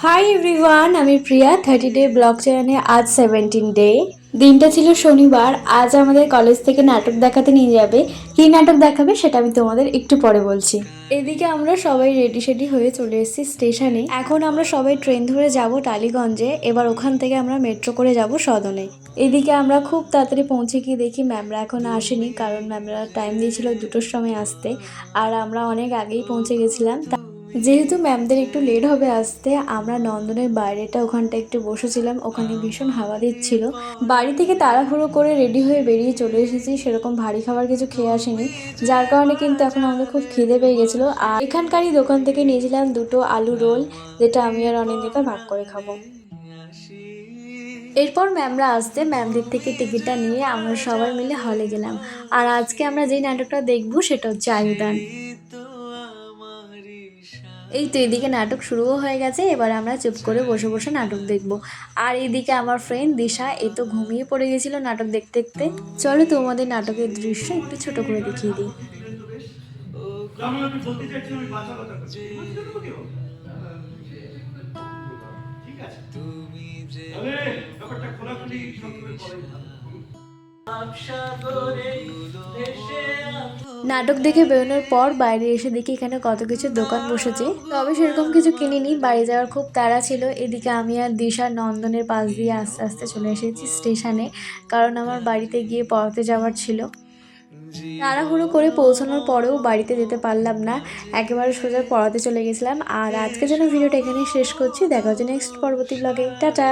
Hi everyone, আমি প্রিয়া 30 day blog চ্যানেলে। আজ 17 ডে, দিনটা ছিল শনিবার। আজ আমাদের কলেজ থেকে নাটক দেখাতে নিয়ে যাবে। কি নাটক দেখাবে সেটা আমি তোমাদের একটু পরে বলছি। এদিকে আমরা সবাই রেডি সেডি হয়ে চলে এসেছি স্টেশনে। এখন আমরা সবাই ট্রেন ধরে যাব টালিগঞ্জে। এবার ওখান থেকে আমরা মেট্রো করে যাব সদনে। এদিকে আমরা খুব তাড়াতাড়ি পৌঁছে গিয়ে দেখি ম্যামরা এখন আসেনি, কারণ ম্যামরা টাইম দিয়েছিল 2টোর সময় আসতে, আর আমরা অনেক আগেই পৌঁছে গেছিলাম। যেহেতু ম্যামদের একটু লেট হবে আসতে, আমরা নন্দনের বাইরেটা ওখানটা একটু বসেছিলাম। ওখানে ভীষণ হাওয়া দিচ্ছিল। বাড়ি থেকে তাড়াহুড়ো করে রেডি হয়ে বেরিয়ে চলে এসেছি, সেরকম ভারী খাবার কিছু খেয়ে আসেনি, যার কারণে কিন্তু এখন আমাদের খুব খিদে পেয়ে গেছিলো। আর এখানকারই দোকান থেকে নিয়েছিলাম 2টো আলু রোল, যেটা আমি আর অনিন্দিতা ভাগ করে খাবো। এরপর ম্যামরা আসতে ম্যামদের থেকে টিকিটটা নিয়ে আমরা সবাই মিলে হলে গেলাম। আর আজকে আমরা যেই নাটকটা দেখবো সেটা হচ্ছে আয়ুদান। এই তো এদিকে নাটক শুরুও হয়ে গেছে। এবার আমরা চুপ করে বসে বসে নাটক দেখব। আর এইদিকে আমার ফ্রেন্ড দিশা এ তো ঘুমিয়ে পড়ে গেছিল নাটক দেখতে দেখতে। চলো তোমাদের নাটকের দৃশ্য একটু ছোট করে দেখিয়ে দিই। নাটক দেখে বেরোনোর পর বাইরে এসে দেখি এখানে কত কিছু দোকান বসেছে, তবে সেরকম কিছু কিনিনি, বাড়ি যাওয়ার খুব তাড়া ছিল। এদিকে আমি আর দিশা নন্দনের পাশ দিয়ে আস্তে আস্তে চলে এসেছি স্টেশনে, কারণ আমার বাড়িতে গিয়ে পড়াতে যাওয়ার ছিল। তাড়াহুড়ো করে পৌঁছানোর পরেও বাড়িতে যেতে পারলাম না, একেবারে সোজা পড়াতে চলে গেছিলাম। আর আজকের জন্য ভিডিওটা এখানেই শেষ করছি। দেখা হচ্ছে নেক্সট পরবর্তী ব্লগে। টাটা।